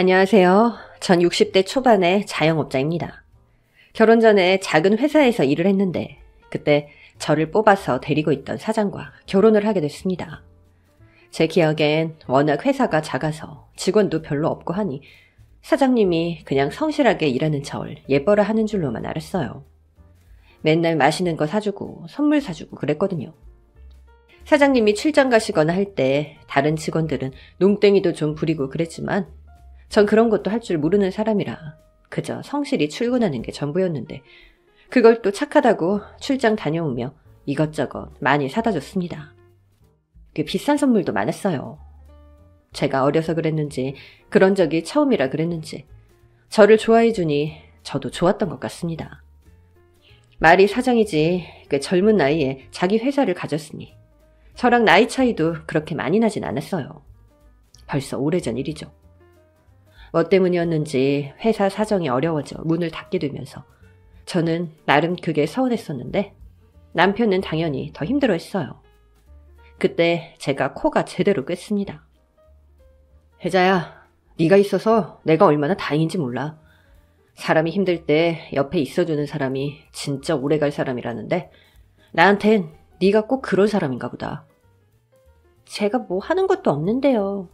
안녕하세요. 전 60대 초반의 자영업자입니다. 결혼 전에 작은 회사에서 일을 했는데 그때 저를 뽑아서 데리고 있던 사장과 결혼을 하게 됐습니다. 제 기억엔 워낙 회사가 작아서 직원도 별로 없고 하니 사장님이 그냥 성실하게 일하는 절 예뻐라 하는 줄로만 알았어요. 맨날 맛있는 거 사주고 선물 사주고 그랬거든요. 사장님이 출장 가시거나 할 때 다른 직원들은 농땡이도 좀 부리고 그랬지만 전 그런 것도 할 줄 모르는 사람이라 그저 성실히 출근하는 게 전부였는데 그걸 또 착하다고 출장 다녀오며 이것저것 많이 사다 줬습니다. 꽤 비싼 선물도 많았어요. 제가 어려서 그랬는지 그런 적이 처음이라 그랬는지 저를 좋아해 주니 저도 좋았던 것 같습니다. 말이 사장이지 꽤 젊은 나이에 자기 회사를 가졌으니 저랑 나이 차이도 그렇게 많이 나진 않았어요. 벌써 오래전 일이죠. 뭐 때문이었는지 회사 사정이 어려워져 문을 닫게 되면서 저는 나름 그게 서운했었는데 남편은 당연히 더 힘들어했어요. 그때 제가 코가 제대로 꿰습니다. 혜자야, 네가 있어서 내가 얼마나 다행인지 몰라. 사람이 힘들 때 옆에 있어주는 사람이 진짜 오래갈 사람이라는데 나한텐 네가 꼭 그럴 사람인가 보다. 제가 뭐 하는 것도 없는데요.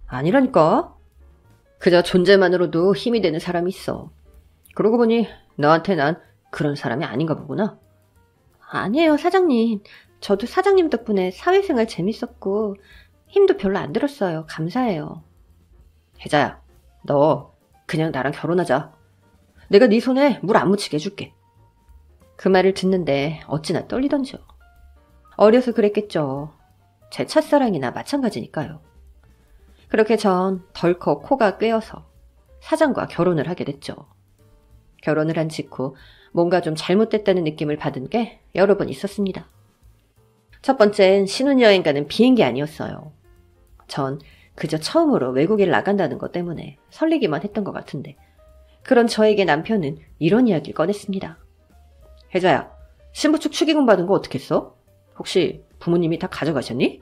아니라니까. 그저 존재만으로도 힘이 되는 사람이 있어. 그러고 보니 너한테 난 그런 사람이 아닌가 보구나. 아니에요, 사장님. 저도 사장님 덕분에 사회생활 재밌었고 힘도 별로 안 들었어요. 감사해요. 혜자야, 너 그냥 나랑 결혼하자. 내가 네 손에 물 안 묻히게 해줄게. 그 말을 듣는데 어찌나 떨리던지요. 어려서 그랬겠죠. 제 첫사랑이나 마찬가지니까요. 그렇게 전 덜컥 코가 꿰어서 사장과 결혼을 하게 됐죠. 결혼을 한 직후 뭔가 좀 잘못됐다는 느낌을 받은 게 여러 번 있었습니다. 첫 번째는 신혼여행 가는 비행기 아니었어요. 전 그저 처음으로 외국에 나간다는 것 때문에 설레기만 했던 것 같은데 그런 저에게 남편은 이런 이야기를 꺼냈습니다. 혜자야, 신부 측 축의금 받은 거 어떻게 했어? 혹시 부모님이 다 가져가셨니?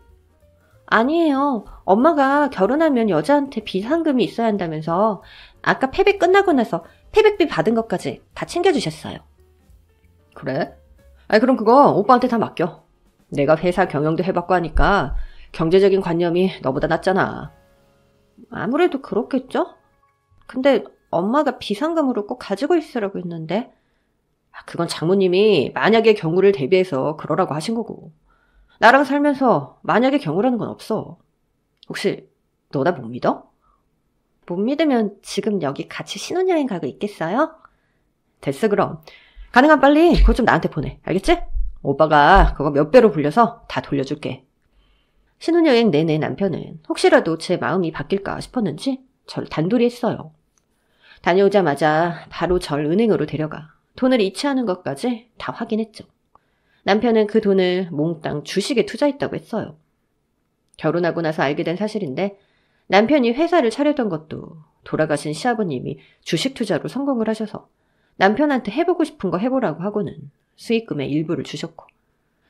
아니에요. 엄마가 결혼하면 여자한테 비상금이 있어야 한다면서 아까 패백 끝나고 나서 패백비 받은 것까지 다 챙겨주셨어요. 그래? 아니 그럼 그거 오빠한테 다 맡겨. 내가 회사 경영도 해봤고 하니까 경제적인 관념이 너보다 낫잖아. 아무래도 그렇겠죠? 근데 엄마가 비상금으로 꼭 가지고 있으라고 했는데 그건 장모님이 만약의 경우를 대비해서 그러라고 하신 거고 나랑 살면서 만약의 경우라는 건 없어. 혹시 너 나 못 믿어? 못 믿으면 지금 여기 같이 신혼여행 가고 있겠어요? 됐어 그럼. 가능한 빨리 그거 좀 나한테 보내. 알겠지? 오빠가 그거 몇 배로 불려서 다 돌려줄게. 신혼여행 내내 남편은 혹시라도 제 마음이 바뀔까 싶었는지 저를 단돌이 했어요. 다녀오자마자 바로 절 은행으로 데려가 돈을 이체하는 것까지 다 확인했죠. 남편은 그 돈을 몽땅 주식에 투자했다고 했어요. 결혼하고 나서 알게 된 사실인데 남편이 회사를 차렸던 것도 돌아가신 시아버님이 주식 투자로 성공을 하셔서 남편한테 해보고 싶은 거 해보라고 하고는 수익금의 일부를 주셨고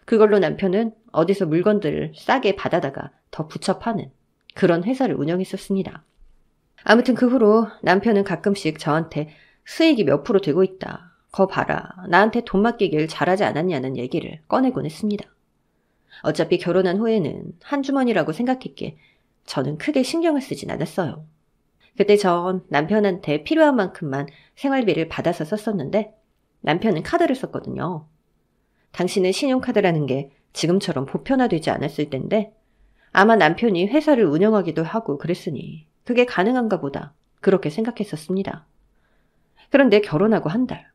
그걸로 남편은 어디서 물건들을 싸게 받아다가 더 붙여 파는 그런 회사를 운영했었습니다. 아무튼 그 후로 남편은 가끔씩 저한테 수익이 몇 프로 되고 있다. 거 봐라. 나한테 돈 맡기길 잘하지 않았냐는 얘기를 꺼내곤 했습니다. 어차피 결혼한 후에는 한 주머니라고 생각했기에 저는 크게 신경을 쓰진 않았어요. 그때 전 남편한테 필요한 만큼만 생활비를 받아서 썼었는데 남편은 카드를 썼거든요. 당시는 신용카드라는 게 지금처럼 보편화되지 않았을 텐데 아마 남편이 회사를 운영하기도 하고 그랬으니 그게 가능한가 보다 그렇게 생각했었습니다. 그런데 결혼하고 한 달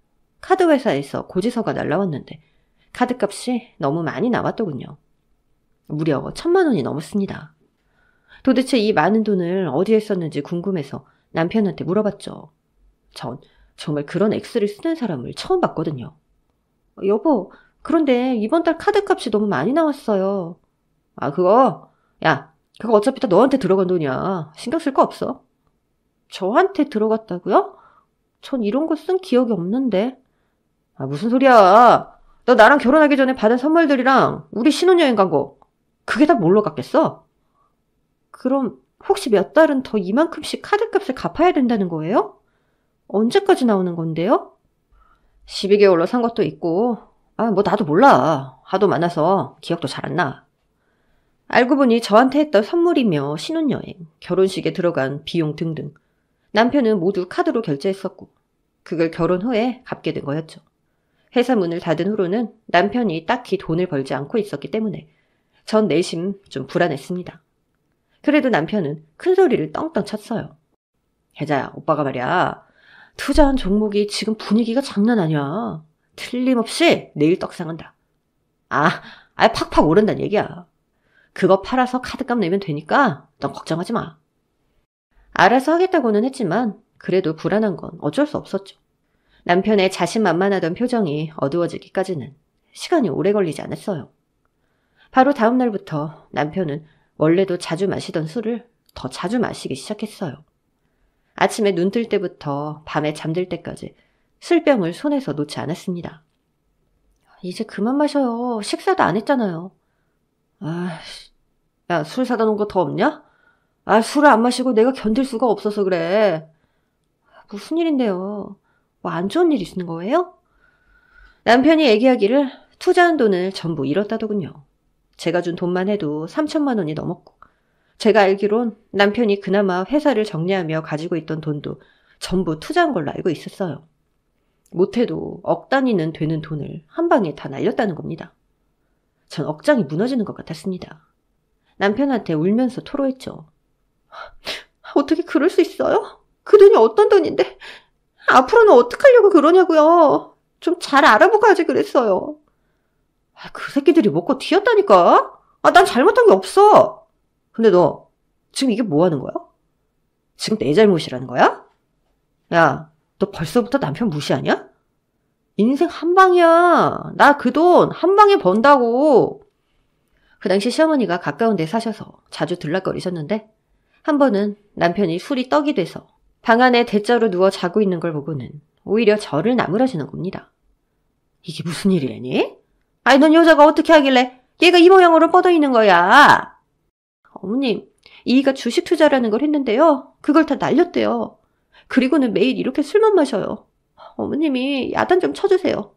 카드 회사에서 고지서가 날라왔는데 카드값이 너무 많이 나왔더군요. 무려 1,000만 원이 넘었습니다. 도대체 이 많은 돈을 어디에 썼는지 궁금해서 남편한테 물어봤죠. 전 정말 그런 액수를 쓰는 사람을 처음 봤거든요. 여보, 그런데 이번 달 카드값이 너무 많이 나왔어요. 그거 어차피 다 너한테 들어간 돈이야. 신경 쓸 거 없어. 저한테 들어갔다고요? 전 이런 거 쓴 기억이 없는데. 무슨 소리야. 너 나랑 결혼하기 전에 받은 선물들이랑 우리 신혼여행 간 거 그게 다 뭘로 갔겠어? 그럼 혹시 몇 달은 더 이만큼씩 카드값을 갚아야 된다는 거예요? 언제까지 나오는 건데요? 12개월로 산 것도 있고, 뭐 나도 몰라. 하도 많아서 기억도 잘 안 나. 알고 보니 저한테 했던 선물이며 신혼여행, 결혼식에 들어간 비용 등등 남편은 모두 카드로 결제했었고 그걸 결혼 후에 갚게 된 거였죠. 회사 문을 닫은 후로는 남편이 딱히 돈을 벌지 않고 있었기 때문에 전 내심 좀 불안했습니다. 그래도 남편은 큰 소리를 떵떵 쳤어요. 혜자야, 오빠가 말이야. 투자한 종목이 지금 분위기가 장난 아니야. 틀림없이 내일 떡상한다. 팍팍 오른다는 얘기야. 그거 팔아서 카드값 내면 되니까 넌 걱정하지 마. 알아서 하겠다고는 했지만 그래도 불안한 건 어쩔 수 없었죠. 남편의 자신만만하던 표정이 어두워지기까지는 시간이 오래 걸리지 않았어요. 바로 다음 날부터 남편은 원래도 자주 마시던 술을 더 자주 마시기 시작했어요. 아침에 눈 뜰 때부터 밤에 잠들 때까지 술병을 손에서 놓지 않았습니다. 이제 그만 마셔요. 식사도 안 했잖아요. 야, 술 사다 놓은 거 더 없냐? 술을 안 마시고 내가 견딜 수가 없어서 그래. 무슨 일인데요? 뭐 안 좋은 일 있는 거예요? 남편이 얘기하기를 투자한 돈을 전부 잃었다더군요. 제가 준 돈만 해도 3천만 원이 넘었고 제가 알기론 남편이 그나마 회사를 정리하며 가지고 있던 돈도 전부 투자한 걸로 알고 있었어요. 못해도 억 단위는 되는 돈을 한 방에 다 날렸다는 겁니다. 전 억장이 무너지는 것 같았습니다. 남편한테 울면서 토로했죠. 어떻게 그럴 수 있어요? 그 돈이 어떤 돈인데 앞으로는 어떡하려고 그러냐고요. 좀 잘 알아보고 하지 그랬어요. 그 새끼들이 먹고 튀었다니까. 난 잘못한 게 없어. 근데 너 지금 이게 뭐 하는 거야? 지금 내 잘못이라는 거야? 야, 너 벌써부터 남편 무시하냐? 인생 한 방이야. 나 그 돈 한 방에 번다고. 그 당시 시어머니가 가까운 데 사셔서 자주 들락거리셨는데 한 번은 남편이 술이 떡이 돼서 방 안에 대자로 누워 자고 있는 걸 보고는 오히려 저를 나무라시는 겁니다. 이게 무슨 일이래니? 넌 여자가 어떻게 하길래 얘가 이 모양으로 뻗어 있는 거야? 어머님, 이이가 주식 투자라는 걸 했는데요. 그걸 다 날렸대요. 그리고는 매일 이렇게 술만 마셔요. 어머님이 야단 좀 쳐주세요.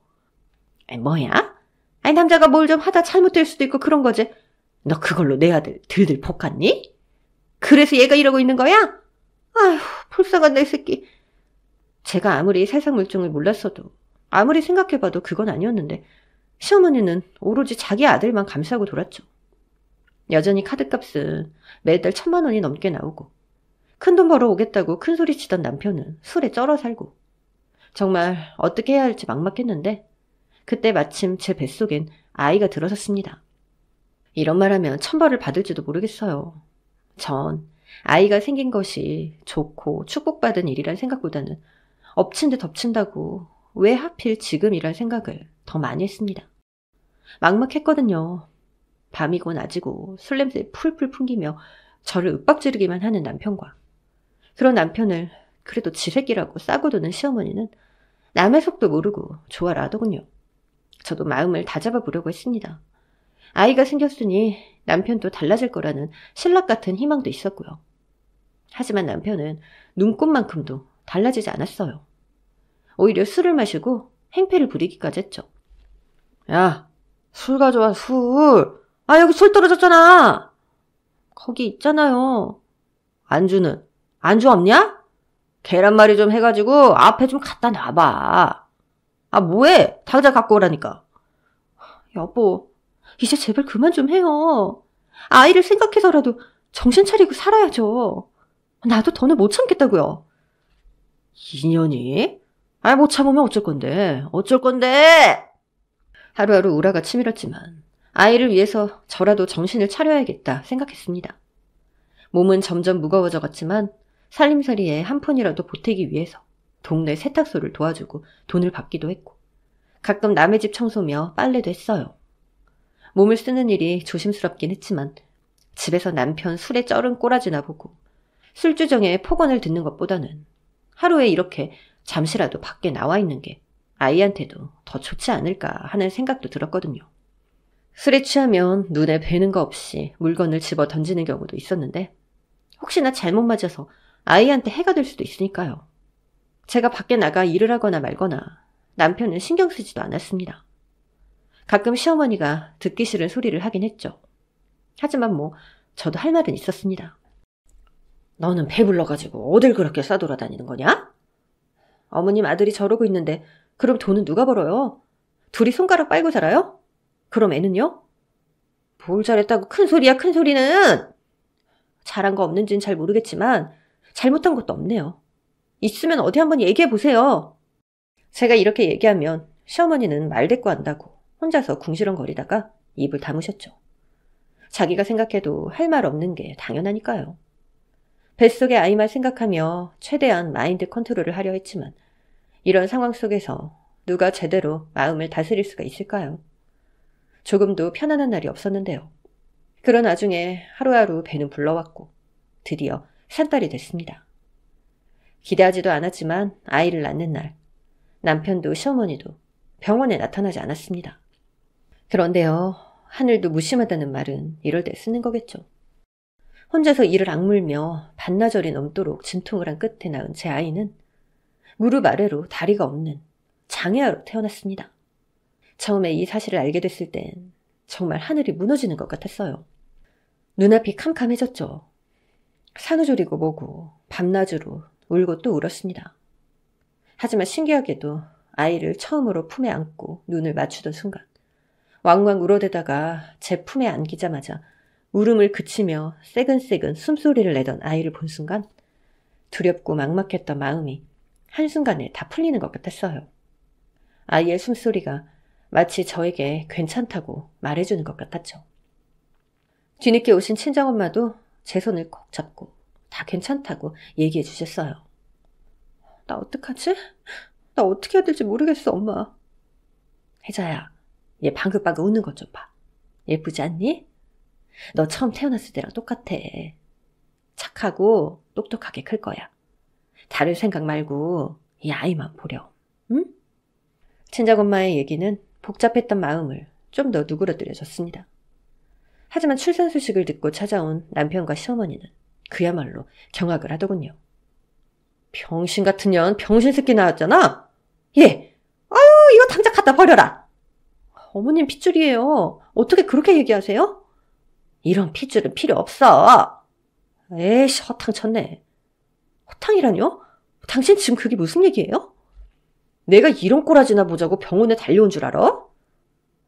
뭐야? 남자가 뭘 좀 하다 잘못될 수도 있고 그런 거지. 너 그걸로 내 아들 들들 볶았니? 그래서 얘가 이러고 있는 거야? 아휴, 불쌍한 내 새끼. 제가 아무리 세상 물정을 몰랐어도 아무리 생각해봐도 그건 아니었는데 시어머니는 오로지 자기 아들만 감싸고 돌았죠. 여전히 카드값은 매달 1,000만 원이 넘게 나오고 큰돈 벌어 오겠다고 큰소리치던 남편은 술에 쩔어 살고 정말 어떻게 해야 할지 막막했는데 그때 마침 제 뱃속엔 아이가 들어섰습니다. 이런 말하면 천벌을 받을지도 모르겠어요. 전 아이가 생긴 것이 좋고 축복받은 일이란 생각보다는 엎친 데 덮친다고 왜 하필 지금이란 생각을 더 많이 했습니다. 막막했거든요. 밤이고 낮이고 술 냄새 풀풀 풍기며 저를 윽박지르기만 하는 남편과 그런 남편을 그래도 지 새끼라고 싸고 도는 시어머니는 남의 속도 모르고 좋아라 하더군요. 저도 마음을 다잡아 보려고 했습니다. 아이가 생겼으니 남편도 달라질 거라는 신락 같은 희망도 있었고요. 하지만 남편은 눈꽃만큼도 달라지지 않았어요. 오히려 술을 마시고 행패를 부리기까지 했죠. 야, 술 가져와, 술. 여기 술 떨어졌잖아. 거기 있잖아요. 안주 없냐? 계란말이 좀 해가지고 앞에 좀 갖다 놔봐. 뭐해? 당장 갖고 오라니까. 여보, 이제 제발 그만 좀 해요. 아이를 생각해서라도 정신 차리고 살아야죠. 나도 더는 못 참겠다고요. 2년이? 못 참으면 어쩔 건데. 하루하루 우라가 치밀었지만 아이를 위해서 저라도 정신을 차려야겠다 생각했습니다. 몸은 점점 무거워져 갔지만 살림살이에 한 푼이라도 보태기 위해서 동네 세탁소를 도와주고 돈을 받기도 했고 가끔 남의 집 청소며 빨래도 했어요. 몸을 쓰는 일이 조심스럽긴 했지만 집에서 남편 술에 쩔은 꼬라지나 보고 술주정에 폭언을 듣는 것보다는 하루에 이렇게 잠시라도 밖에 나와 있는 게 아이한테도 더 좋지 않을까 하는 생각도 들었거든요. 술에 취하면 눈에 뵈는 거 없이 물건을 집어 던지는 경우도 있었는데 혹시나 잘못 맞아서 아이한테 해가 될 수도 있으니까요. 제가 밖에 나가 일을 하거나 말거나 남편은 신경 쓰지도 않았습니다. 가끔 시어머니가 듣기 싫은 소리를 하긴 했죠. 하지만 저도 할 말은 있었습니다. 너는 배불러가지고 어딜 그렇게 싸돌아다니는 거냐? 어머님 아들이 저러고 있는데 그럼 돈은 누가 벌어요? 둘이 손가락 빨고 살아요? 그럼 애는요? 뭘 잘했다고 큰 소리야, 큰 소리는! 잘한 거 없는지는 잘 모르겠지만 잘못한 것도 없네요. 있으면 어디 한번 얘기해 보세요. 제가 이렇게 얘기하면 시어머니는 말대꾸한다고 혼자서 궁시렁거리다가 입을 다무셨죠. 자기가 생각해도 할 말 없는 게 당연하니까요. 뱃속의 아이만 생각하며 최대한 마인드 컨트롤을 하려 했지만 이런 상황 속에서 누가 제대로 마음을 다스릴 수가 있을까요? 조금도 편안한 날이 없었는데요. 그런 와중에 하루하루 배는 불러왔고 드디어 산딸이 됐습니다. 기대하지도 않았지만 아이를 낳는 날 남편도 시어머니도 병원에 나타나지 않았습니다. 그런데요, 하늘도 무심하다는 말은 이럴 때 쓰는 거겠죠. 혼자서 이를 악물며 반나절이 넘도록 진통을 한 끝에 낳은 제 아이는 무릎 아래로 다리가 없는 장애아로 태어났습니다. 처음에 이 사실을 알게 됐을 땐 정말 하늘이 무너지는 것 같았어요. 눈앞이 캄캄해졌죠. 산후조리고 뭐고 밤낮으로 울고 또 울었습니다. 하지만 신기하게도 아이를 처음으로 품에 안고 눈을 맞추던 순간 왕왕 울어대다가 제 품에 안기자마자 울음을 그치며 새근새근 숨소리를 내던 아이를 본 순간 두렵고 막막했던 마음이 한순간에 다 풀리는 것 같았어요. 아이의 숨소리가 마치 저에게 괜찮다고 말해주는 것 같았죠. 뒤늦게 오신 친정엄마도 제 손을 꼭 잡고 다 괜찮다고 얘기해 주셨어요. 나 어떡하지? 나 어떻게 해야 될지 모르겠어, 엄마. 혜자야, 얘 방긋방긋 웃는 것 좀 봐. 예쁘지 않니? 너 처음 태어났을 때랑 똑같아. 착하고 똑똑하게 클 거야. 다를 생각 말고 이 아이만 보렴. 응? 친정엄마의 얘기는 복잡했던 마음을 좀 더 누그러뜨려줬습니다. 하지만 출산 소식을 듣고 찾아온 남편과 시어머니는 그야말로 경악을 하더군요. 병신 같은 년 병신 새끼 나왔잖아. 얘, 아유 이거 당장 갖다 버려라. 어머님 핏줄이에요. 어떻게 그렇게 얘기하세요? 이런 핏줄은 필요 없어. 에이씨 허탕 쳤네. 허탕이라뇨? 당신 지금 그게 무슨 얘기예요? 내가 이런 꼬라지나 보자고 병원에 달려온 줄 알아?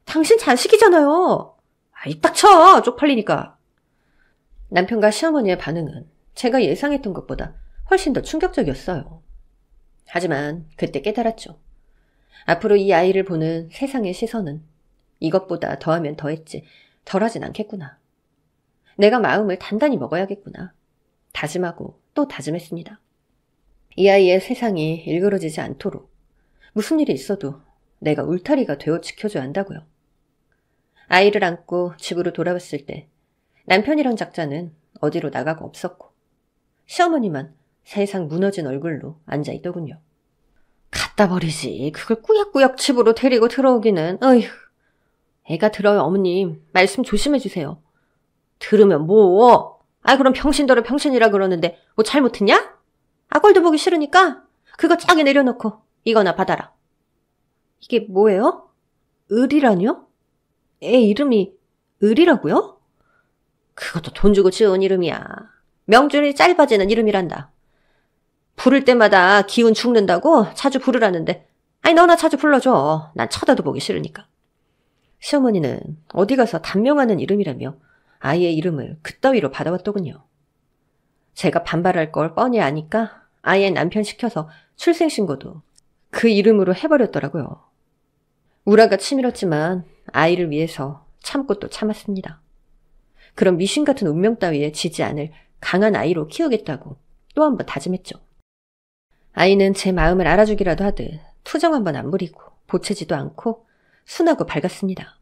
당신 자식이잖아요. 아이 딱 쳐. 쪽팔리니까. 남편과 시어머니의 반응은 제가 예상했던 것보다 훨씬 더 충격적이었어요. 하지만 그때 깨달았죠. 앞으로 이 아이를 보는 세상의 시선은 이것보다 더하면 더했지 덜하진 않겠구나. 내가 마음을 단단히 먹어야겠구나. 다짐하고 또 다짐했습니다. 이 아이의 세상이 일그러지지 않도록 무슨 일이 있어도 내가 울타리가 되어 지켜줘야 한다고요. 아이를 안고 집으로 돌아왔을 때 남편이랑 작자는 어디로 나가고 없었고 시어머니만 세상 무너진 얼굴로 앉아있더군요. 갖다 버리지. 그걸 꾸역꾸역 집으로 데리고 들어오기는. 어휴. 애가 들어요, 어머님. 말씀 조심해주세요. 들으면 뭐? 그럼 병신더러 병신이라 그러는데 뭐 잘못했냐? 꼴도 보기 싫으니까 그거 짝에 내려놓고 이거나 받아라. 이게 뭐예요? 을이라뇨? 애 이름이 을이라고요? 그것도 돈 주고 지은 이름이야. 명줄이 짧아지는 이름이란다. 부를 때마다 기운 죽는다고 자주 부르라는데 너나 자주 불러줘. 난 쳐다도 보기 싫으니까. 시어머니는 어디 가서 단명하는 이름이라며 아이의 이름을 그따위로 받아왔더군요. 제가 반발할 걸 뻔히 아니까 아이의 남편 시켜서 출생신고도 그 이름으로 해버렸더라고요. 우라가 치밀었지만 아이를 위해서 참고 또 참았습니다. 그런 미신 같은 운명 따위에 지지 않을 강한 아이로 키우겠다고 또 한 번 다짐했죠. 아이는 제 마음을 알아주기라도 하듯 투정 한 번 안 부리고 보채지도 않고 순하고 밝았습니다.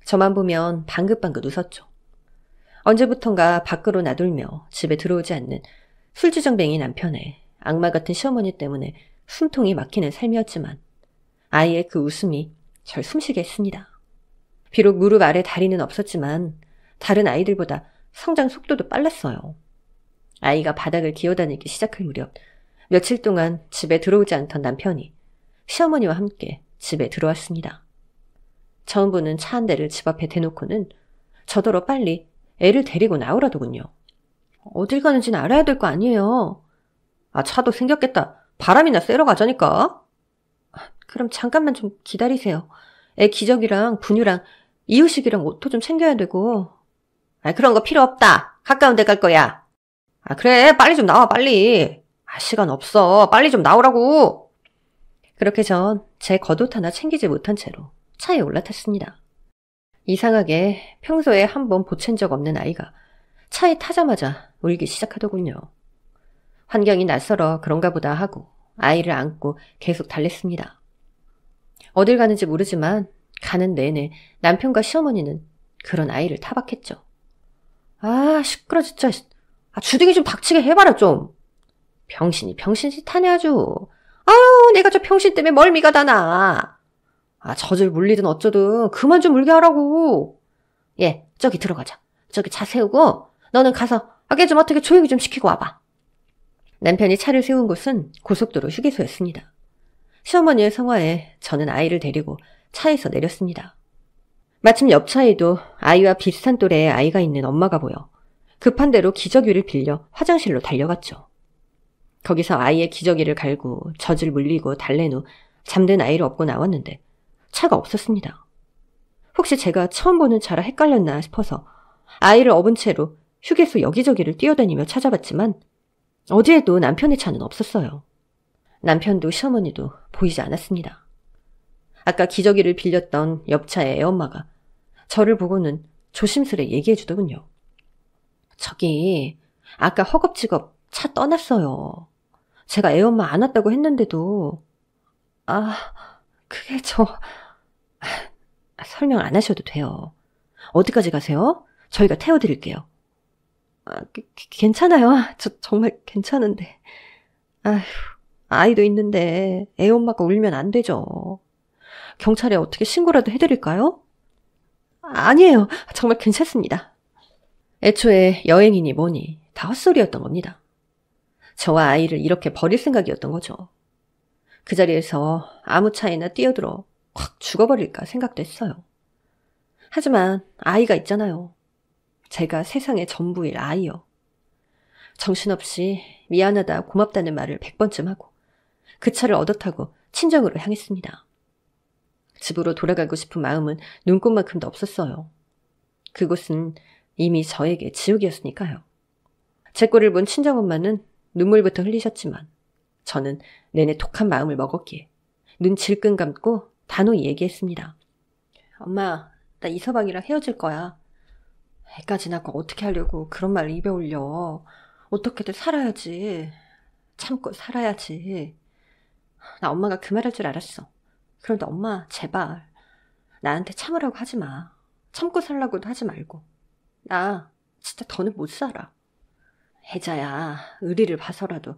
저만 보면 방긋방긋 웃었죠. 언제부턴가 밖으로 나돌며 집에 들어오지 않는 술주정뱅이 남편의 악마 같은 시어머니 때문에 숨통이 막히는 삶이었지만 아이의 그 웃음이 절 숨쉬게 했습니다. 비록 무릎 아래 다리는 없었지만 다른 아이들보다 성장 속도도 빨랐어요. 아이가 바닥을 기어다니기 시작할 무렵 며칠 동안 집에 들어오지 않던 남편이 시어머니와 함께 집에 들어왔습니다. 처음 보는 차 한 대를 집 앞에 대놓고는 저더러 빨리 애를 데리고 나오라더군요. 어딜 가는지는 알아야 될 거 아니에요. 차도 생겼겠다. 바람이나 쐬러 가자니까. 그럼 잠깐만 좀 기다리세요. 애 기저귀랑 분유랑 이유식이랑 옷도 좀 챙겨야 되고. 그런 거 필요 없다. 가까운 데 갈 거야. 그래, 빨리 좀 나와, 빨리. 시간 없어. 빨리 좀 나오라고. 그렇게 전 제 겉옷 하나 챙기지 못한 채로 차에 올라탔습니다. 이상하게 평소에 한 번 보챈 적 없는 아이가 차에 타자마자 울기 시작하더군요. 환경이 낯설어 그런가 보다 하고 아이를 안고 계속 달랬습니다. 어딜 가는지 모르지만 가는 내내 남편과 시어머니는 그런 아이를 타박했죠. 시끄러 진짜. 주둥이 좀 닥치게 해봐라 좀. 병신이 타네 아주. 아유, 내가 저 병신 때문에 멀미가 다 나. 젖을 물리든 어쩌든 그만 좀 물게 하라고. 저기 들어가자. 저기 차 세우고 너는 가서 걔 좀 어떻게 조용히 좀 시키고 와봐. 남편이 차를 세운 곳은 고속도로 휴게소였습니다. 시어머니의 성화에 저는 아이를 데리고 차에서 내렸습니다. 마침 옆 차에도 아이와 비슷한 또래의 아이가 있는 엄마가 보여 급한 대로 기저귀를 빌려 화장실로 달려갔죠. 거기서 아이의 기저귀를 갈고 젖을 물리고 달랜 후 잠든 아이를 업고 나왔는데 차가 없었습니다. 혹시 제가 처음 보는 차라 헷갈렸나 싶어서 아이를 업은 채로 휴게소 여기저기를 뛰어다니며 찾아봤지만 어디에도 남편의 차는 없었어요. 남편도 시어머니도 보이지 않았습니다. 아까 기저귀를 빌렸던 옆차의 애엄마가 저를 보고는 조심스레 얘기해 주더군요. 저기 아까 허겁지겁 차 떠났어요. 제가 애엄마 안 왔다고 했는데도 그게 설명 안 하셔도 돼요. 어디까지 가세요? 저희가 태워드릴게요. 괜찮아요. 저 정말 괜찮은데. 아이도 있는데 애엄마가 울면 안 되죠. 경찰에 어떻게 신고라도 해드릴까요? 아니에요. 정말 괜찮습니다. 애초에 여행이니 뭐니 다 헛소리였던 겁니다. 저와 아이를 이렇게 버릴 생각이었던 거죠. 그 자리에서 아무 차이나 뛰어들어 확 죽어버릴까 생각도 했어요. 하지만 아이가 있잖아요. 제가 세상의 전부일 아이요. 정신없이 미안하다 고맙다는 말을 100번쯤 하고 그 차를 얻어 타고 친정으로 향했습니다. 집으로 돌아가고 싶은 마음은 눈꽃만큼도 없었어요. 그곳은 이미 저에게 지옥이었으니까요. 제 꼴을 본 친정엄마는 눈물부터 흘리셨지만 저는 내내 독한 마음을 먹었기에 눈 질끈 감고 단호히 얘기했습니다. 엄마, 나 이서방이랑 헤어질 거야. 애까지 낳고 어떻게 하려고 그런 말을 입에 올려. 어떻게든 살아야지. 참고 살아야지. 나 엄마가 그 말 할 줄 알았어. 그런데 엄마, 제발 나한테 참으라고 하지 마. 참고 살라고도 하지 말고. 나 진짜 더는 못 살아. 혜자야, 의리를 봐서라도.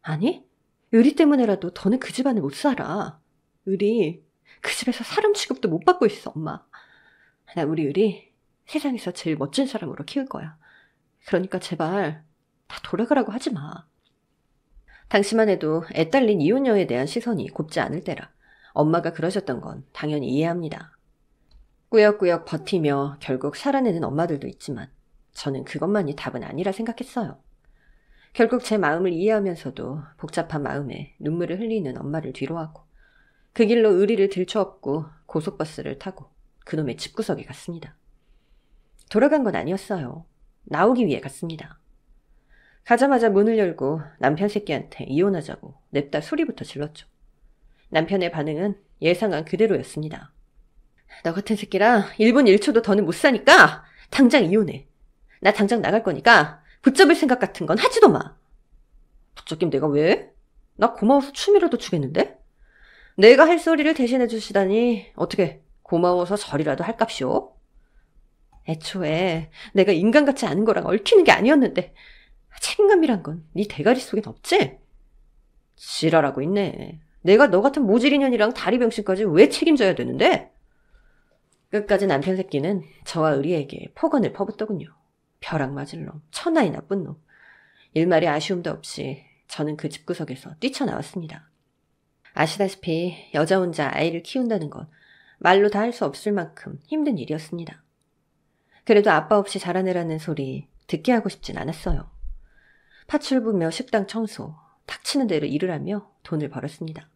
아니, 의리 때문에라도 더는 그 집안에 못 살아. 의리, 그 집에서 사람 취급도 못 받고 있어, 엄마. 나 우리 의리 세상에서 제일 멋진 사람으로 키울 거야. 그러니까 제발 다 돌아가라고 하지 마. 당시만 해도 애 딸린 이혼녀에 대한 시선이 곱지 않을 때라 엄마가 그러셨던 건 당연히 이해합니다. 꾸역꾸역 버티며 결국 살아내는 엄마들도 있지만 저는 그것만이 답은 아니라 생각했어요. 결국 제 마음을 이해하면서도 복잡한 마음에 눈물을 흘리는 엄마를 뒤로하고 그 길로 의리를 들쳐업고 고속버스를 타고 그놈의 집구석에 갔습니다. 돌아간 건 아니었어요. 나오기 위해 갔습니다. 가자마자 문을 열고 남편 새끼한테 이혼하자고 냅다 소리부터 질렀죠. 남편의 반응은 예상한 그대로였습니다. 너 같은 새끼랑 1분 1초도 더는 못 사니까 당장 이혼해. 나 당장 나갈 거니까 붙잡을 생각 같은 건 하지도 마. 붙잡긴 내가 왜? 나 고마워서 춤이라도 추겠는데? 내가 할 소리를 대신해 주시다니 어떻게 고마워서 절이라도 할 값이오? 애초에 내가 인간같지 않은 거랑 얽히는 게 아니었는데 책임감이란 건 네 대가리 속엔 없지? 지랄하고 있네. 내가 너 같은 모질인년이랑 다리병신까지 왜 책임져야 되는데? 끝까지 남편 새끼는 저와 의리에게 폭언을 퍼붓더군요. 벼락 맞을 놈, 천하의 나쁜 놈. 일말의 아쉬움도 없이 저는 그 집구석에서 뛰쳐나왔습니다. 아시다시피 여자 혼자 아이를 키운다는 건 말로 다 할 수 없을 만큼 힘든 일이었습니다. 그래도 아빠 없이 자라내라는 소리 듣게 하고 싶진 않았어요. 파출 부며 식당 청소, 닥치는 대로 일을 하며 돈을 벌었습니다.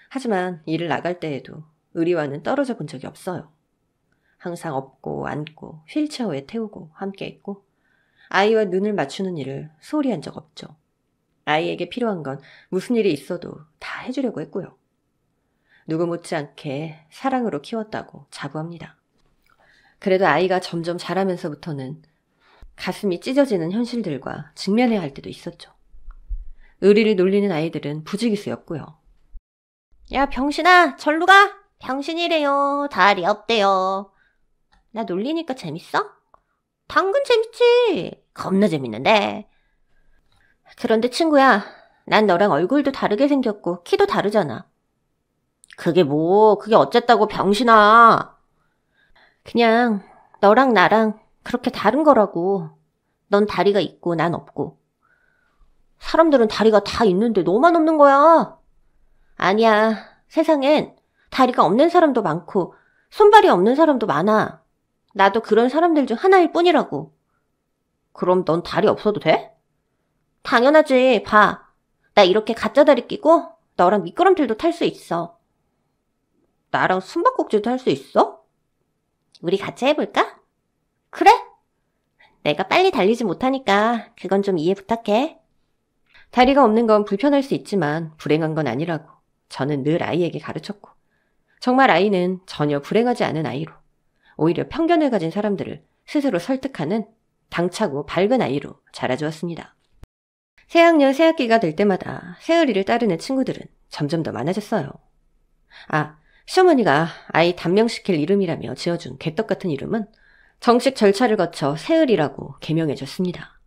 하지만 일을 나갈 때에도 의리와는 떨어져 본 적이 없어요. 항상 업고 안고 휠체어에 태우고 함께했고 아이와 눈을 맞추는 일을 소홀히 한 적 없죠. 아이에게 필요한 건 무슨 일이 있어도 다 해주려고 했고요. 누구 못지않게 사랑으로 키웠다고 자부합니다. 그래도 아이가 점점 자라면서부터는 가슴이 찢어지는 현실들과 직면해야 할 때도 있었죠. 의리를 놀리는 아이들은 부지기수였고요. 야, 병신아, 절로 가! 병신이래요. 다리 없대요. 나 놀리니까 재밌어? 당근 재밌지. 겁나 재밌는데. 그런데 친구야, 난 너랑 얼굴도 다르게 생겼고 키도 다르잖아. 그게 어쨌다고 병신아. 그냥 너랑 나랑 그렇게 다른 거라고. 넌 다리가 있고 난 없고. 사람들은 다리가 다 있는데 너만 없는 거야. 아니야. 세상엔 다리가 없는 사람도 많고 손발이 없는 사람도 많아. 나도 그런 사람들 중 하나일 뿐이라고. 그럼 넌 다리 없어도 돼? 당연하지. 봐. 나 이렇게 가짜 다리 끼고 너랑 미끄럼틀도 탈 수 있어. 나랑 숨바꼭질도 할 수 있어? 우리 같이 해볼까? 그래? 내가 빨리 달리지 못하니까 그건 좀 이해 부탁해. 다리가 없는 건 불편할 수 있지만 불행한 건 아니라고 저는 늘 아이에게 가르쳤고 정말 아이는 전혀 불행하지 않은 아이로 오히려 편견을 가진 사람들을 스스로 설득하는 당차고 밝은 아이로 자라주었습니다. 새학년 새학기가 될 때마다 새의리를 따르는 친구들은 점점 더 많아졌어요. 시어머니가 아이 단명시킬 이름이라며 지어준 개떡같은 이름은 정식 절차를 거쳐 새의리라고 개명해줬습니다.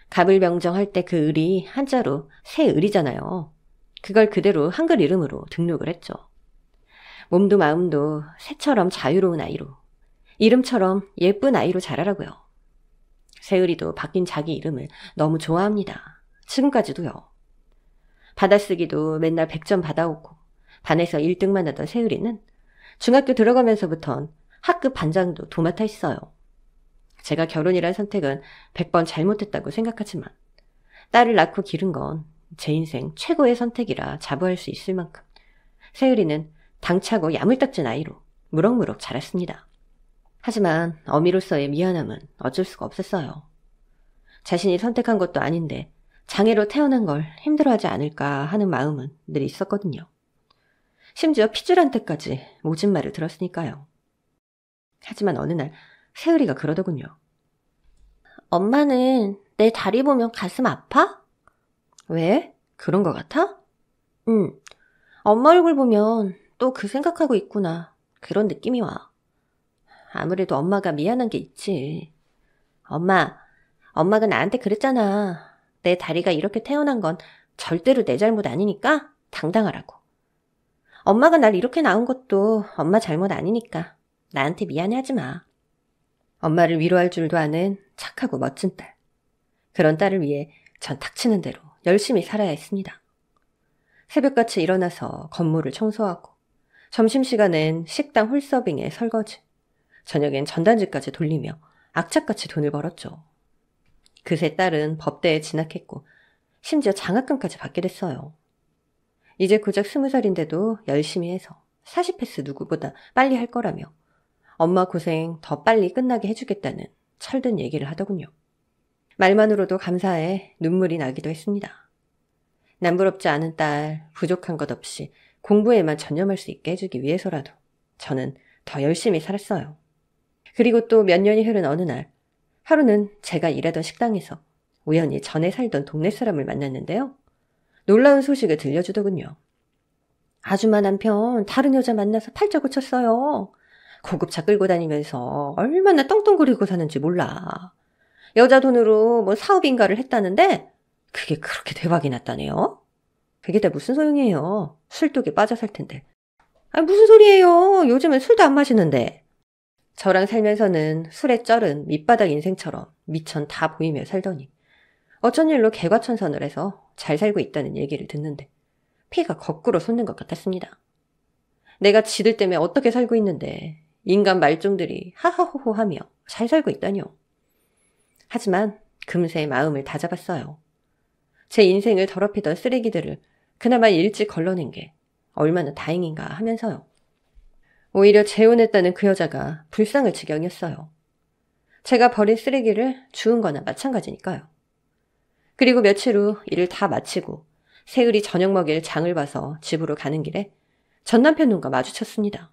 갑을명정할 때 그 을이 한자로 새의리잖아요. 그걸 그대로 한글 이름으로 등록을 했죠. 몸도 마음도 새처럼 자유로운 아이로, 이름처럼 예쁜 아이로 자라라고요. 새의리도 바뀐 자기 이름을 너무 좋아합니다. 지금까지도요. 받아쓰기도 맨날 100점 받아오고 반에서 1등만 하던 새의리는 중학교 들어가면서부턴 학급 반장도 도맡아 있어요. 제가 결혼이란 선택은 100번 잘못했다고 생각하지만 딸을 낳고 기른 건 제 인생 최고의 선택이라 자부할 수 있을 만큼 새의리는 당차고 야물딱진 아이로 무럭무럭 자랐습니다. 하지만 어미로서의 미안함은 어쩔 수가 없었어요. 자신이 선택한 것도 아닌데 장애로 태어난 걸 힘들어하지 않을까 하는 마음은 늘 있었거든요. 심지어 피줄한테까지 모진 말을 들었으니까요. 하지만 어느 날 새의리가 그러더군요. 엄마는 내 다리 보면 가슴 아파? 왜? 그런 거 같아? 응. 엄마 얼굴 보면 또 그 생각하고 있구나. 그런 느낌이 와. 아무래도 엄마가 미안한 게 있지. 엄마가 나한테 그랬잖아. 내 다리가 이렇게 태어난 건 절대로 내 잘못 아니니까 당당하라고. 엄마가 날 이렇게 낳은 것도 엄마 잘못 아니니까 나한테 미안해하지 마. 엄마를 위로할 줄도 아는 착하고 멋진 딸. 그런 딸을 위해 전 닥치는 대로 열심히 살아야 했습니다. 새벽같이 일어나서 건물을 청소하고 점심시간엔 식당 홀서빙에 설거지, 저녁엔 전단지까지 돌리며 악착같이 돈을 벌었죠. 그새 딸은 법대에 진학했고 심지어 장학금까지 받게 됐어요. 이제 고작 20살인데도 열심히 해서 40패스 누구보다 빨리 할 거라며 엄마 고생 더 빨리 끝나게 해주겠다는 철든 얘기를 하더군요. 말만으로도 감사해 눈물이 나기도 했습니다. 남부럽지 않은 딸, 부족한 것 없이 공부에만 전념할 수 있게 해주기 위해서라도 저는 더 열심히 살았어요. 그리고 또 몇 년이 흐른 어느 날, 하루는 제가 일하던 식당에서 우연히 전에 살던 동네 사람을 만났는데요. 놀라운 소식을 들려주더군요. 아줌마 남편 다른 여자 만나서 팔자 고쳤어요. 고급차 끌고 다니면서 얼마나 떵떵거리고 사는지 몰라. 여자 돈으로 뭐 사업인가를 했다는데 그게 그렇게 대박이 났다네요. 그게 다 무슨 소용이에요. 술독에 빠져 살 텐데. 무슨 소리예요. 요즘은 술도 안 마시는데. 저랑 살면서는 술에 쩔은 밑바닥 인생처럼 미천 다 보이며 살더니 어쩐 일로 개과천선을 해서 잘 살고 있다는 얘기를 듣는데 피가 거꾸로 솟는 것 같았습니다. 내가 지들 때문에 어떻게 살고 있는데 인간 말종들이 하하호호 하며 잘 살고 있다뇨. 하지만 금세 마음을 다잡았어요. 제 인생을 더럽히던 쓰레기들을 그나마 일찍 걸러낸 게 얼마나 다행인가 하면서요. 오히려 재혼했다는 그 여자가 불쌍할 지경이었어요. 제가 버린 쓰레기를 주운 거나 마찬가지니까요. 그리고 며칠 후 일을 다 마치고 새으리 저녁 먹일 장을 봐서 집으로 가는 길에 전 남편 눈과 마주쳤습니다.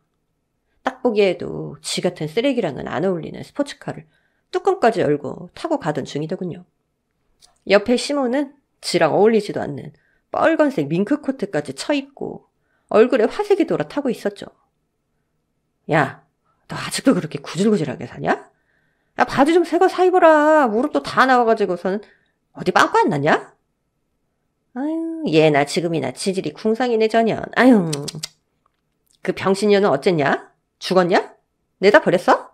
딱 보기에도 지 같은 쓰레기랑은 안 어울리는 스포츠카를 뚜껑까지 열고 타고 가던 중이더군요. 옆에 시모는 지랑 어울리지도 않는 빨간색 밍크코트까지 쳐입고 얼굴에 화색이 돌아 타고 있었죠. 야, 너 아직도 그렇게 구질구질하게 사냐? 야, 바지 좀 새 거 사 입어라. 무릎도 다 나와가지고선 어디 빵꾸 안 났냐? 아유, 얘나 지금이나 지질이 궁상이네 전혀. 아유, 그 병신년은 어쨌냐? 죽었냐? 내다 버렸어?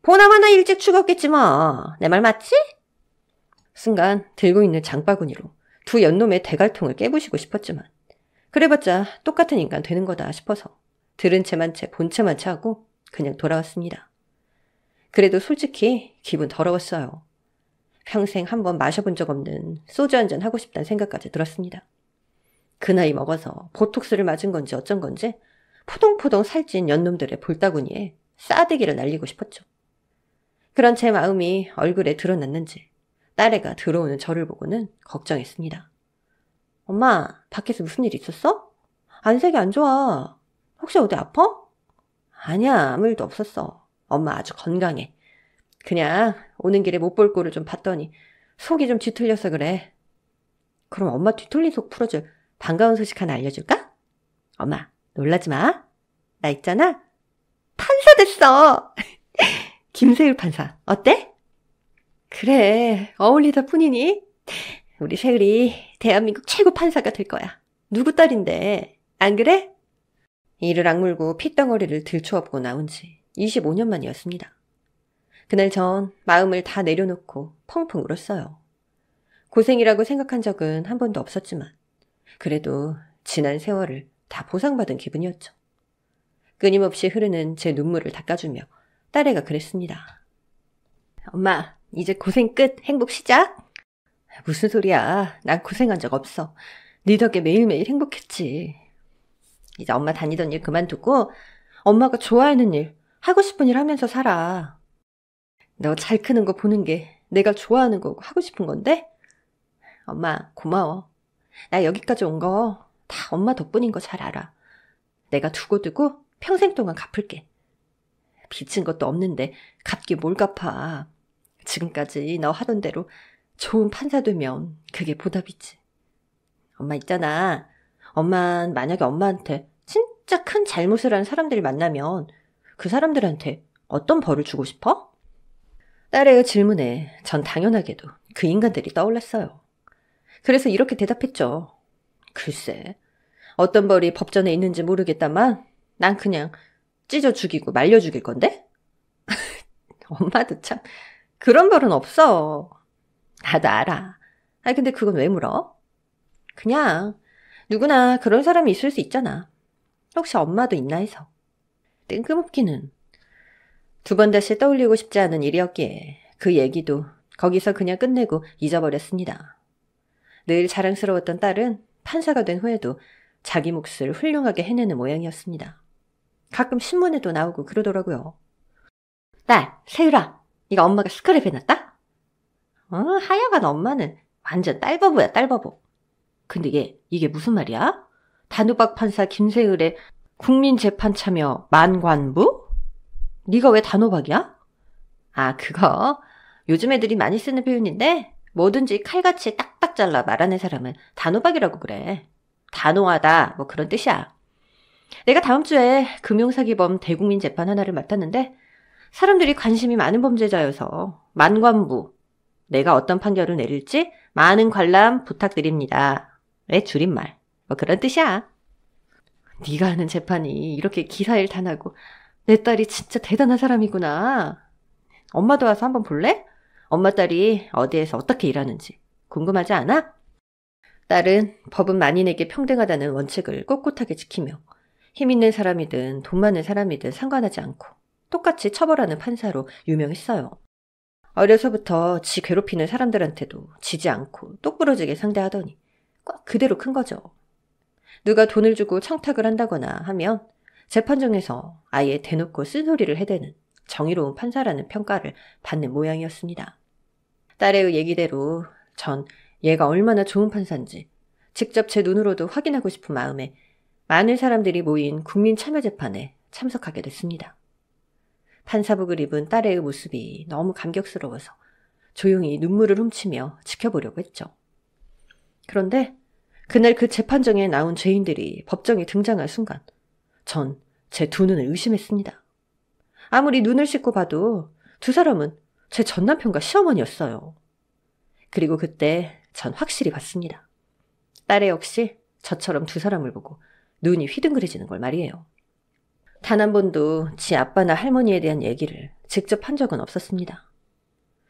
보나마나 일찍 죽었겠지 뭐. 내 말 맞지? 순간 들고 있는 장바구니로 두 연놈의 대갈통을 깨부시고 싶었지만 그래봤자 똑같은 인간 되는 거다 싶어서 들은 채만 채 본 채만 채 하고 그냥 돌아왔습니다. 그래도 솔직히 기분 더러웠어요. 평생 한번 마셔본 적 없는 소주 한잔 하고 싶다는 생각까지 들었습니다. 그 나이 먹어서 보톡스를 맞은 건지 어쩐 건지 포동포동 살찐 연놈들의 볼따구니에 싸대기를 날리고 싶었죠. 그런 제 마음이 얼굴에 드러났는지 딸애가 들어오는 저를 보고는 걱정했습니다. 엄마, 밖에서 무슨 일 있었어? 안색이 안 좋아. 혹시 어디 아파? 아니야, 아무 일도 없었어. 엄마 아주 건강해. 그냥 오는 길에 못 볼 꼴을 좀 봤더니 속이 좀 뒤틀려서 그래. 그럼 엄마 뒤틀린 속 풀어줄 반가운 소식 하나 알려줄까? 엄마, 놀라지 마. 나 있잖아. 판사 됐어. 김세율 판사. 어때? 그래, 어울리다 뿐이니? 우리 세율이 대한민국 최고 판사가 될 거야. 누구 딸인데, 안 그래? 이를 악물고 핏덩어리를 들추업고 나온 지 25년 만이었습니다. 그날 전 마음을 다 내려놓고 펑펑 울었어요. 고생이라고 생각한 적은 한 번도 없었지만 그래도 지난 세월을 다 보상받은 기분이었죠. 끊임없이 흐르는 제 눈물을 닦아주며 딸애가 그랬습니다. 엄마, 이제 고생 끝, 행복 시작? 무슨 소리야. 난 고생한 적 없어. 네 덕에 매일매일 행복했지. 이제 엄마 다니던 일 그만두고 엄마가 좋아하는 일, 하고 싶은 일 하면서 살아. 너 잘 크는 거 보는 게 내가 좋아하는 거고 하고 싶은 건데? 엄마, 고마워. 나 여기까지 온 거 다 엄마 덕분인 거 잘 알아. 내가 두고두고 평생 동안 갚을게. 빚은 것도 없는데 갚기 뭘 갚아. 지금까지 너 하던 대로 좋은 판사 되면 그게 보답이지. 엄마 있잖아. 엄만 만약에 엄마한테 진짜 큰 잘못을 한 사람들을 만나면 그 사람들한테 어떤 벌을 주고 싶어? 딸의 질문에 전 당연하게도 그 인간들이 떠올랐어요. 그래서 이렇게 대답했죠. 글쎄, 어떤 벌이 법전에 있는지 모르겠다만 난 그냥 찢어 죽이고 말려 죽일 건데? 엄마도 참 그런 벌은 없어. 나도 알아. 아니 근데 그건 왜 물어? 그냥 누구나 그런 사람이 있을 수 있잖아. 혹시 엄마도 있나 해서. 뜬금없기는. 두 번 다시 떠올리고 싶지 않은 일이었기에 그 얘기도 거기서 그냥 끝내고 잊어버렸습니다. 늘 자랑스러웠던 딸은 판사가 된 후에도 자기 몫을 훌륭하게 해내는 모양이었습니다. 가끔 신문에도 나오고 그러더라고요. 딸, 세율아, 네가 엄마가 스크랩 해놨다? 하여간 엄마는 완전 딸바보야, 딸바보. 근데 이게 무슨 말이야? 단호박 판사 김세율의 국민재판 참여 만관부? 네가 왜 단호박이야? 아, 그거 요즘 애들이 많이 쓰는 표현인데 뭐든지 칼같이 딱딱 잘라 말하는 사람은 단호박이라고 그래. 단호하다 뭐 그런 뜻이야. 내가 다음 주에 금융사기범 대국민 재판 하나를 맡았는데 사람들이 관심이 많은 범죄자여서 만관부, 내가 어떤 판결을 내릴지 많은 관람 부탁드립니다. 의 줄임말 뭐 그런 뜻이야. 네가 하는 재판이 이렇게 기사일탄하고 내 딸이 진짜 대단한 사람이구나. 엄마도 와서 한번 볼래? 엄마 딸이 어디에서 어떻게 일하는지 궁금하지 않아? 딸은 법은 만인에게 평등하다는 원칙을 꼿꼿하게 지키며 힘 있는 사람이든 돈 많은 사람이든 상관하지 않고 똑같이 처벌하는 판사로 유명했어요. 어려서부터 지 괴롭히는 사람들한테도 지지 않고 똑부러지게 상대하더니 꽉 그대로 큰 거죠. 누가 돈을 주고 청탁을 한다거나 하면 재판정에서 아예 대놓고 쓴소리를 해대는 정의로운 판사라는 평가를 받는 모양이었습니다. 딸의 얘기대로 전 얘가 얼마나 좋은 판사인지 직접 제 눈으로도 확인하고 싶은 마음에 많은 사람들이 모인 국민참여재판에 참석하게 됐습니다. 판사복을 입은 딸의 모습이 너무 감격스러워서 조용히 눈물을 훔치며 지켜보려고 했죠. 그런데 그날 그 재판정에 나온 죄인들이 법정에 등장한 순간 전 제 두 눈을 의심했습니다. 아무리 눈을 씻고 봐도 두 사람은 제 전남편과 시어머니였어요. 그리고 그때 전 확실히 봤습니다. 딸애 역시 저처럼 두 사람을 보고 눈이 휘둥그레지는 걸 말이에요. 단 한 번도 지 아빠나 할머니에 대한 얘기를 직접 한 적은 없었습니다.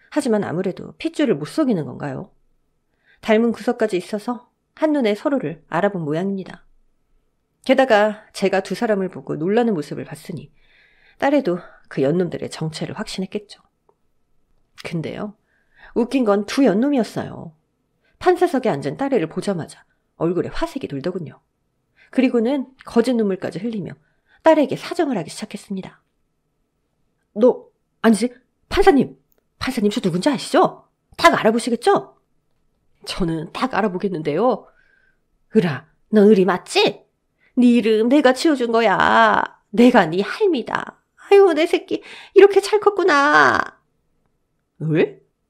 하지만 아무래도 핏줄을 못 속이는 건가요? 닮은 구석까지 있어서 한눈에 서로를 알아본 모양입니다. 게다가 제가 두 사람을 보고 놀라는 모습을 봤으니 딸애도 그 연놈들의 정체를 확신했겠죠. 근데요, 웃긴 건 두 연놈이었어요. 판사석에 앉은 딸애를 보자마자 얼굴에 화색이 돌더군요. 그리고는 거짓 눈물까지 흘리며 딸에게 사정을 하기 시작했습니다. 아니지, 판사님 저 누군지 아시죠? 딱 알아보시겠죠? 저는 딱 알아보겠는데요. 으라, 너 의리 맞지? 네 이름 내가 지어준 거야. 내가 네 할미다. 아유, 내 새끼 이렇게 잘 컸구나.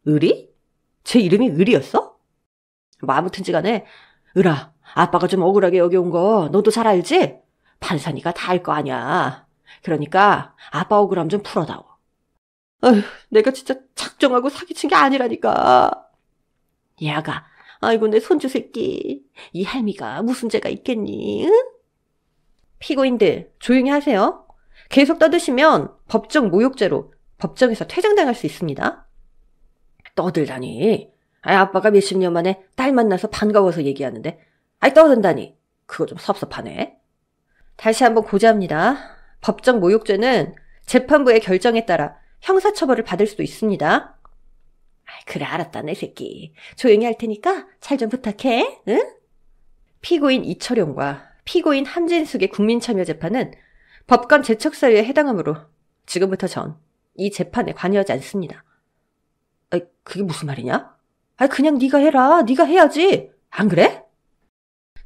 의리? 제 이름이 의리였어? 뭐 아무튼지 간에 으라, 아빠가 좀 억울하게 여겨온 거 너도 잘 알지? 판사니까 다 알 거 아니야. 그러니까 아빠 억울함 좀 풀어다오. 아휴, 내가 진짜 작정하고 사기친 게 아니라니까. 야가, 아이고 내 손주 새끼. 이 할미가 무슨 죄가 있겠니? 응? 피고인들 조용히 하세요. 계속 떠드시면 법정 모욕죄로 법정에서 퇴장당할 수 있습니다. 떠들다니. 아빠가 몇십 년 만에 딸 만나서 반가워서 얘기하는데 떠든다니. 그거 좀 섭섭하네. 다시 한번 고지합니다. 법정 모욕죄는 재판부의 결정에 따라 형사처벌을 받을 수도 있습니다. 그래, 알았다 내 새끼. 조용히 할 테니까 잘 좀 부탁해. 응? 피고인 이철용과 피고인 함진숙의 국민참여재판은 법관 제척사유에 해당하므로 지금부터 전 이 재판에 관여하지 않습니다. 그게 무슨 말이냐? 그냥 네가 해라. 네가 해야지. 안 그래?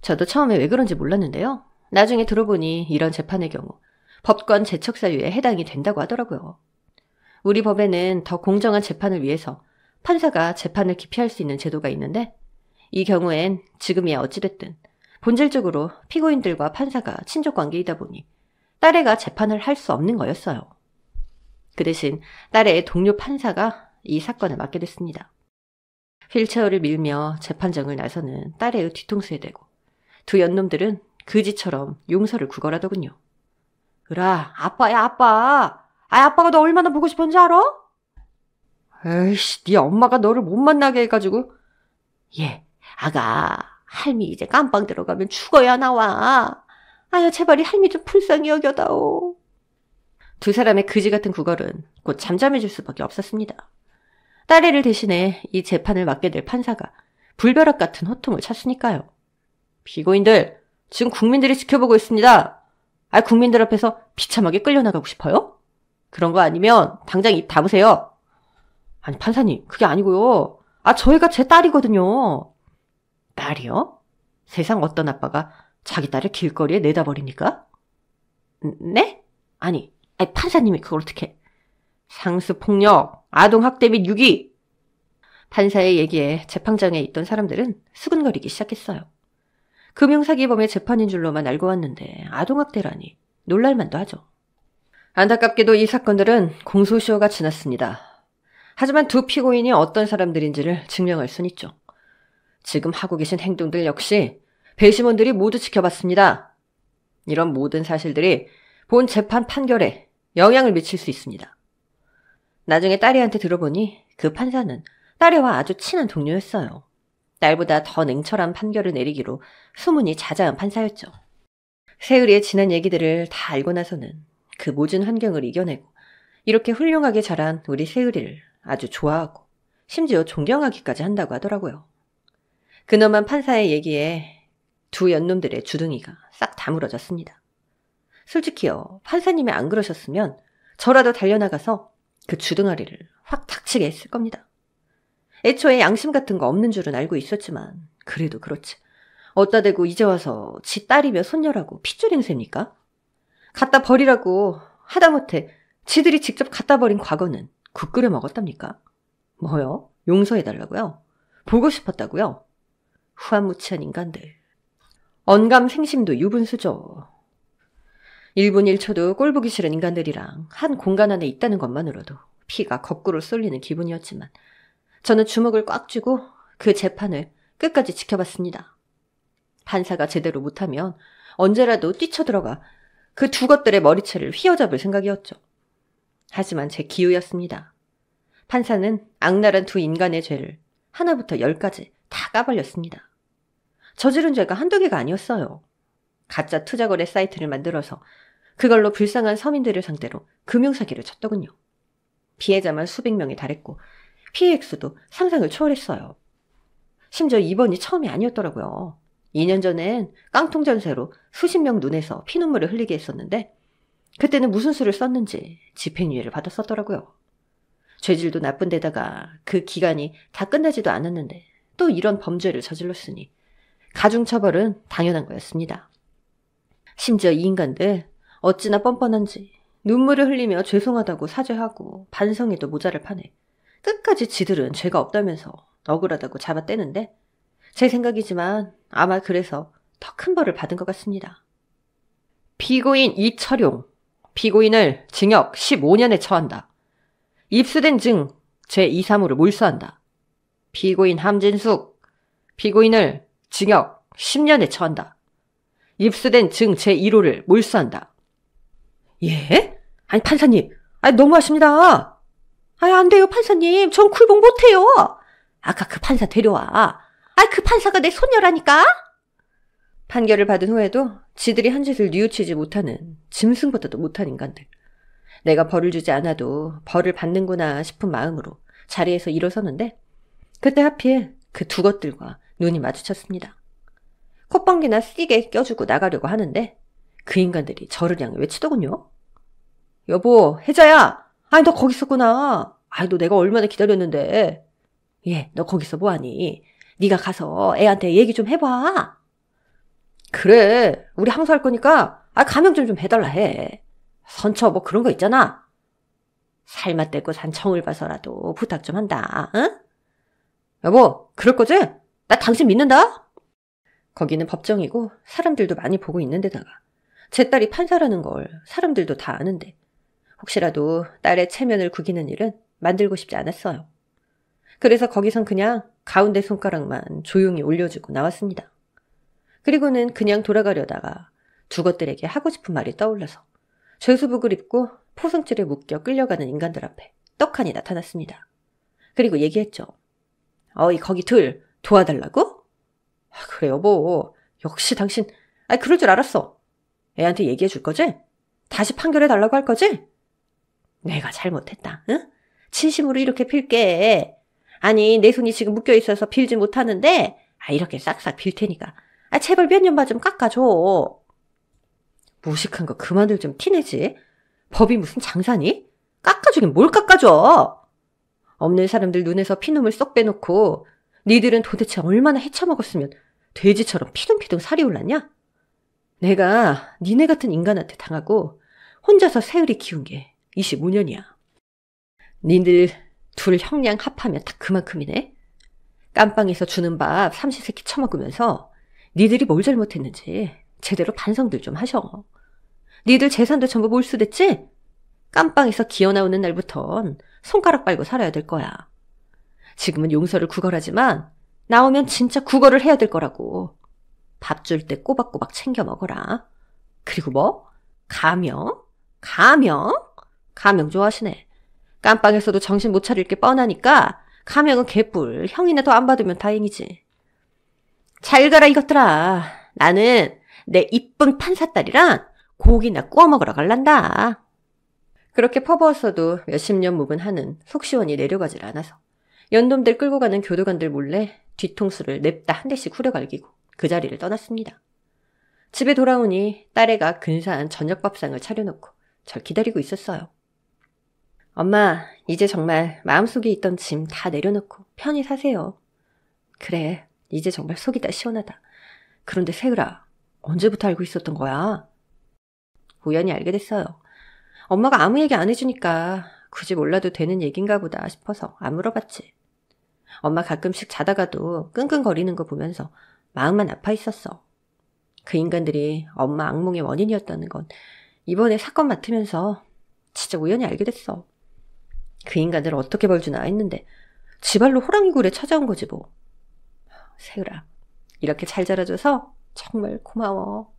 저도 처음에 왜 그런지 몰랐는데요. 나중에 들어보니 이런 재판의 경우 법관 제척사유에 해당이 된다고 하더라고요. 우리 법에는 더 공정한 재판을 위해서 판사가 재판을 기피할 수 있는 제도가 있는데 이 경우엔 지금이야 어찌됐든 본질적으로 피고인들과 판사가 친족관계이다 보니 딸애가 재판을 할 수 없는 거였어요. 그 대신 딸애의 동료 판사가 이 사건을 맡게 됐습니다. 휠체어를 밀며 재판정을 나서는 딸애의 뒤통수에 대고 두 연놈들은 그지처럼 용서를 구걸하더군요. 으라, 아빠야 아빠. 아빠가 너 얼마나 보고 싶은지 알아? 에이씨, 네 엄마가 너를 못 만나게 해가지고. 아가, 할미 이제 깜빵 들어가면 죽어야 나와. 아유, 제발 이 할미 좀 불쌍히 여겨다오. 두 사람의 그지 같은 구걸은 곧 잠잠해질 수밖에 없었습니다. 딸애를 대신해 이 재판을 맡게 될 판사가 불벼락 같은 호통을 쳤으니까요. 피고인들, 지금 국민들이 지켜보고 있습니다. 국민들 앞에서 비참하게 끌려나가고 싶어요? 그런 거 아니면 당장 입 다무세요. 아니, 판사님, 그게 아니고요. 저희가 제 딸이거든요. 딸이요? 세상 어떤 아빠가 자기 딸을 길거리에 내다 버립니까? 네? 아니, 판사님이 그걸 어떻게. 상습폭력, 아동학대 및 유기. 판사의 얘기에 재판장에 있던 사람들은 수근거리기 시작했어요. 금융사기범의 재판인 줄로만 알고 왔는데 아동학대라니 놀랄만도 하죠. 안타깝게도 이 사건들은 공소시효가 지났습니다. 하지만 두 피고인이 어떤 사람들인지를 증명할 순 있죠. 지금 하고 계신 행동들 역시 배심원들이 모두 지켜봤습니다. 이런 모든 사실들이 본 재판 판결에 영향을 미칠 수 있습니다. 나중에 딸애한테 들어보니 그 판사는 딸애와 아주 친한 동료였어요. 딸보다 더 냉철한 판결을 내리기로 소문이 자자한 판사였죠. 세율이의 지난 얘기들을 다 알고 나서는 그 모진 환경을 이겨내고 이렇게 훌륭하게 자란 우리 세율이를 아주 좋아하고 심지어 존경하기까지 한다고 하더라고요. 근엄한 판사의 얘기에 두 연놈들의 주둥이가 싹 다물어졌습니다. 솔직히요, 판사님이 안 그러셨으면 저라도 달려나가서 그 주둥아리를 확 닥치게 했을 겁니다. 애초에 양심 같은 거 없는 줄은 알고 있었지만 그래도 그렇지. 어따 대고 이제 와서 지 딸이며 손녀라고 핏줄 행세입니까? 갖다 버리라고 하다못해 지들이 직접 갖다 버린 과거는 국 끓여 먹었답니까? 뭐요? 용서해달라고요? 보고 싶었다고요? 후한무치한 인간들. 언감생심도 유분수죠. 1분 1초도 꼴보기 싫은 인간들이랑 한 공간 안에 있다는 것만으로도 피가 거꾸로 쏠리는 기분이었지만 저는 주먹을 꽉 쥐고 그 재판을 끝까지 지켜봤습니다. 판사가 제대로 못하면 언제라도 뛰쳐들어가 그 두 것들의 머리채를 휘어잡을 생각이었죠. 하지만 제 기우였습니다. 판사는 악랄한 두 인간의 죄를 하나부터 10까지 다 까발렸습니다. 저지른 죄가 한두 개가 아니었어요. 가짜 투자거래 사이트를 만들어서 그걸로 불쌍한 서민들을 상대로 금융사기를 쳤더군요. 피해자만 수백 명에 달했고 피해 액수도 상상을 초월했어요. 심지어 이번이 처음이 아니었더라고요. 2년 전엔 깡통 전세로 수십 명 눈에서 피눈물을 흘리게 했었는데 그때는 무슨 수를 썼는지 집행유예를 받았었더라고요. 죄질도 나쁜 데다가 그 기간이 다 끝나지도 않았는데 또 이런 범죄를 저질렀으니 가중처벌은 당연한 거였습니다. 심지어 이 인간들 어찌나 뻔뻔한지 눈물을 흘리며 죄송하다고 사죄하고 반성해도 모자랄 판에 끝까지 지들은 죄가 없다면서 억울하다고 잡아떼는데 제 생각이지만 아마 그래서 더 큰 벌을 받은 것 같습니다. 피고인 이철용, 피고인을 징역 15년에 처한다. 입수된 증 제2, 3호를 몰수한다. 피고인 함진숙, 피고인을 징역 10년에 처한다. 입수된 증 제1호를 몰수한다. 예? 아니 판사님, 아니 너무하십니다. 아니 안 돼요 판사님, 전 굴복 못해요. 아까 그 판사 데려와. 아니 그 판사가 내 손녀라니까. 판결을 받은 후에도 지들이 한 짓을 뉘우치지 못하는 짐승보다도 못한 인간들. 내가 벌을 주지 않아도 벌을 받는구나 싶은 마음으로 자리에서 일어서는데 그때 하필 그 두 것들과 눈이 마주쳤습니다. 콧방귀나 띠게 껴주고 나가려고 하는데 그 인간들이 저를 향해 외치더군요. 여보, 혜자야. 아니 너 거기 있었구나. 아이 너 내가 얼마나 기다렸는데. 예, 너 거기서 뭐하니? 네가 가서 애한테 얘기 좀 해봐. 그래, 우리 항소할 거니까 감형 좀 해달라 해. 선처 뭐 그런 거 있잖아. 살맛 떼고 산 청을 봐서라도 부탁 좀 한다. 응? 여보, 그럴 거지? 나 당신 믿는다? 거기는 법정이고 사람들도 많이 보고 있는 데다가 제 딸이 판사라는 걸 사람들도 다 아는데 혹시라도 딸의 체면을 구기는 일은 만들고 싶지 않았어요. 그래서 거기선 그냥 가운데 손가락만 조용히 올려주고 나왔습니다. 그리고는 그냥 돌아가려다가 두 것들에게 하고 싶은 말이 떠올라서 죄수복을 입고 포승줄에 묶여 끌려가는 인간들 앞에 떡하니 나타났습니다. 그리고 얘기했죠. 어이 거기 둘 도와달라고? 그래 여보, 역시 당신 그럴 줄 알았어. 애한테 얘기해 줄 거지? 다시 판결해 달라고 할 거지? 내가 잘못했다. 응? 진심으로 이렇게 빌게. 아니 내 손이 지금 묶여있어서 빌지 못하는데 이렇게 싹싹 빌 테니까 제발 몇 년만 좀 깎아줘. 무식한 거 그만들 좀 티내지. 법이 무슨 장사니? 깎아주긴 뭘 깎아줘. 없는 사람들 눈에서 피눈물 쏙 빼놓고 니들은 도대체 얼마나 헤쳐먹었으면 돼지처럼 피둥피둥 살이 올랐냐? 내가 니네 같은 인간한테 당하고 혼자서 세을이 키운 게 25년이야. 니들 둘 형량 합하면 딱 그만큼이네. 깜빵에서 주는 밥 삼시세끼 처먹으면서 니들이 뭘 잘못했는지 제대로 반성들 좀 하셔. 니들 재산도 전부 몰수됐지? 깜빵에서 기어나오는 날부턴 손가락 빨고 살아야 될 거야. 지금은 용서를 구걸하지만 나오면 진짜 구걸을 해야 될 거라고. 밥 줄 때 꼬박꼬박 챙겨 먹어라. 그리고 뭐? 가명? 가명 좋아하시네. 깜빵에서도 정신 못 차릴 게 뻔하니까 가명은 개뿔. 형이나 더 안 받으면 다행이지. 잘 가라 이것들아. 나는 내 이쁜 판사딸이랑 고기나 구워 먹으러 갈란다. 그렇게 퍼부었어도 몇십 년 묵은 한은 속 시원히 내려가질 않아서 연놈들 끌고 가는 교도관들 몰래 뒤통수를 냅다 한 대씩 후려갈기고 그 자리를 떠났습니다. 집에 돌아오니 딸애가 근사한 저녁밥상을 차려놓고 절 기다리고 있었어요. 엄마, 이제 정말 마음속에 있던 짐 다 내려놓고 편히 사세요. 그래, 이제 정말 속이 다 시원하다. 그런데 세을아, 언제부터 알고 있었던 거야? 우연히 알게 됐어요. 엄마가 아무 얘기 안 해주니까 굳이 몰라도 되는 얘긴가 보다 싶어서 안 물어봤지. 엄마 가끔씩 자다가도 끙끙거리는 거 보면서 마음만 아파 있었어. 그 인간들이 엄마 악몽의 원인이었다는 건 이번에 사건 맡으면서 진짜 우연히 알게 됐어. 그 인간들을 어떻게 벌주나 했는데 지발로 호랑이 굴에 찾아온 거지 뭐. 세을아, 이렇게 잘 자라줘서 정말 고마워.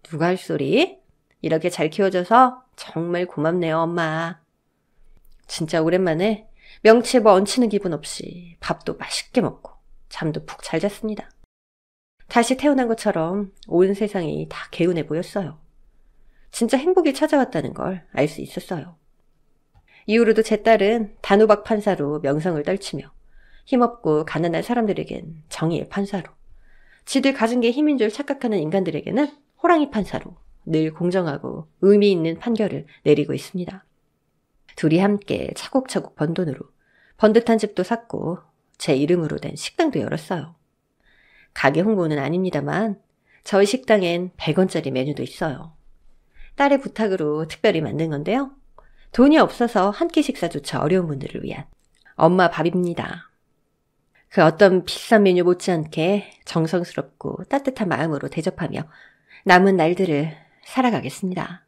누가 할 소리? 이렇게 잘 키워줘서 정말 고맙네요, 엄마. 진짜 오랜만에 명치에 뭐 얹히는 기분 없이 밥도 맛있게 먹고 잠도 푹 잘 잤습니다. 다시 태어난 것처럼 온 세상이 다 개운해 보였어요. 진짜 행복이 찾아왔다는 걸 알 수 있었어요. 이후로도 제 딸은 단호박 판사로 명성을 떨치며 힘없고 가난한 사람들에겐 정의의 판사로, 지들 가진 게 힘인 줄 착각하는 인간들에게는 호랑이 판사로 늘 공정하고 의미 있는 판결을 내리고 있습니다. 둘이 함께 차곡차곡 번 돈으로 번듯한 집도 샀고 제 이름으로 된 식당도 열었어요. 가게 홍보는 아닙니다만 저희 식당엔 100원짜리 메뉴도 있어요. 딸의 부탁으로 특별히 만든 건데요. 돈이 없어서 한 끼 식사조차 어려운 분들을 위한 엄마 밥입니다. 그 어떤 비싼 메뉴 못지않게 정성스럽고 따뜻한 마음으로 대접하며 남은 날들을 살아가겠습니다.